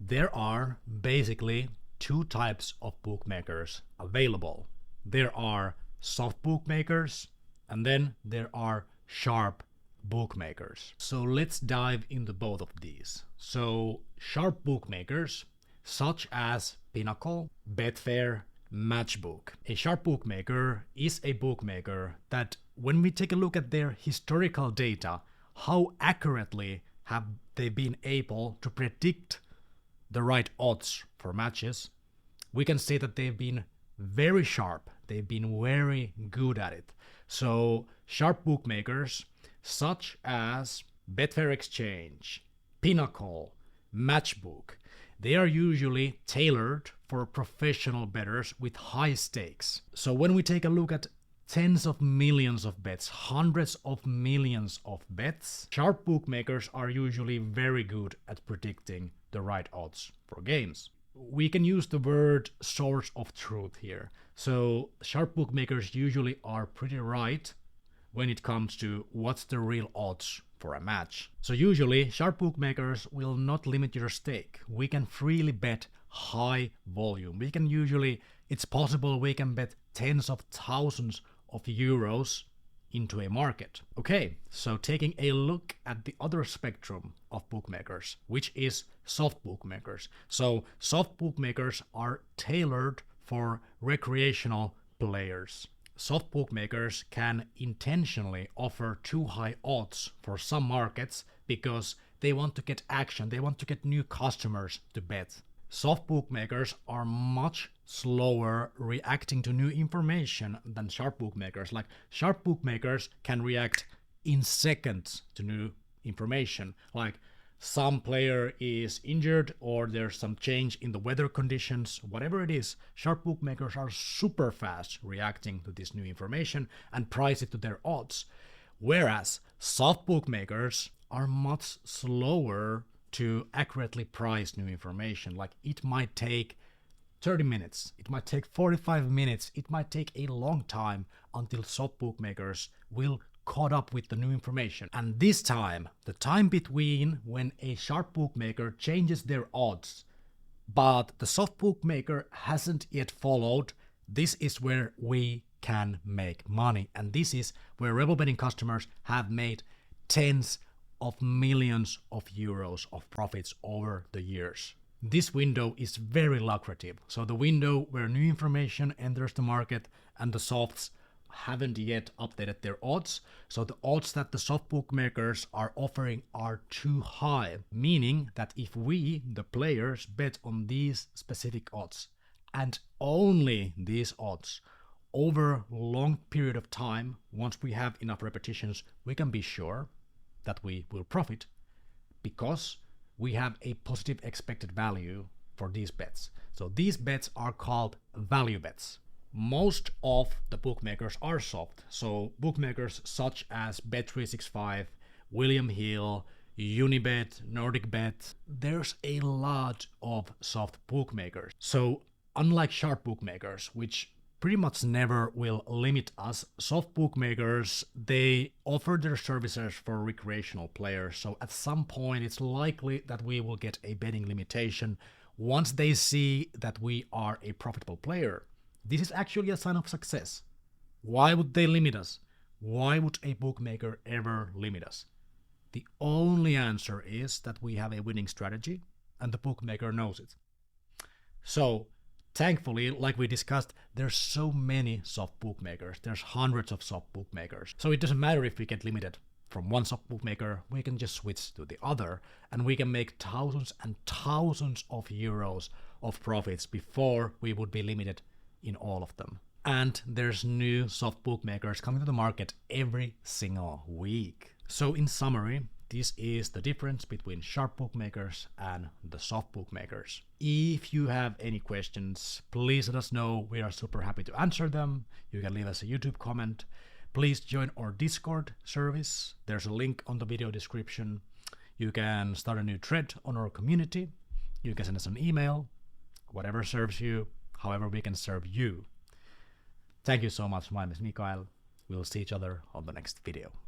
There are basically two types of bookmakers available. There are soft bookmakers and then there are sharp bookmakers. So let's dive into both of these. So sharp bookmakers such as Pinnacle, Betfair, Matchbook. A sharp bookmaker is a bookmaker that when we take a look at their historical data, how accurately have they been able to predict the right odds for matches, we can say that they've been very sharp. They've been very good at it. So sharp bookmakers such as Betfair Exchange, Pinnacle, Matchbook, they are usually tailored for professional bettors with high stakes. So when we take a look at tens of millions of bets, hundreds of millions of bets, sharp bookmakers are usually very good at predicting the right odds for games. We can use the word source of truth here. So sharp bookmakers usually are pretty right when it comes to what's the real odds for a match. So usually sharp bookmakers will not limit your stake. We can freely bet high volume. It's possible we can bet tens of thousands of euros into a market. Okay, so taking a look at the other spectrum of bookmakers, which is soft bookmakers. So soft bookmakers are tailored for recreational players. Soft bookmakers can intentionally offer too high odds for some markets because they want to get action, they want to get new customers to bet. Soft bookmakers are much slower reacting to new information than sharp bookmakers. Like sharp bookmakers can react in seconds to new information. Like some player is injured or there's some change in the weather conditions, whatever it is, sharp bookmakers are super fast reacting to this new information and price it to their odds. Whereas soft bookmakers are much slower to accurately price new information. Like it might take 30 minutes, it might take 45 minutes, it might take a long time until soft bookmakers will caught up with the new information. And this time, the time between when a sharp bookmaker changes their odds, but the soft bookmaker hasn't yet followed, this is where we can make money. And this is where Rebel Betting customers have made tens of millions of euros of profits over the years. This window is very lucrative. So the window where new information enters the market and the softs haven't yet updated their odds. So the odds that the soft bookmakers are offering are too high, meaning that if we, the players, bet on these specific odds and only these odds over a long period of time, once we have enough repetitions, we can be sure that we will profit because we have a positive expected value for these bets. So these bets are called value bets. Most of the bookmakers are soft. So bookmakers such as Bet365, William Hill, Unibet, NordicBet, there's a lot of soft bookmakers. So unlike sharp bookmakers, which pretty much never will limit us, soft bookmakers, they offer their services for recreational players. So at some point it's likely that we will get a betting limitation once they see that we are a profitable player. This is actually a sign of success. Why would they limit us? Why would a bookmaker ever limit us? The only answer is that we have a winning strategy and the bookmaker knows it. So thankfully, like we discussed, there's so many soft bookmakers. There's hundreds of soft bookmakers. So it doesn't matter if we get limited from one soft bookmaker, we can just switch to the other and we can make thousands and thousands of euros of profits before we would be limited in all of them. And there's new soft bookmakers coming to the market every single week. So in summary, this is the difference between sharp bookmakers and the soft bookmakers. If you have any questions, please let us know. We are super happy to answer them. You can leave us a YouTube comment. Please join our Discord service. There's a link on the video description. You can start a new thread on our community. You can send us an email, whatever serves you, however we can serve you. Thank you so much. My name is Mikael. We'll see each other on the next video.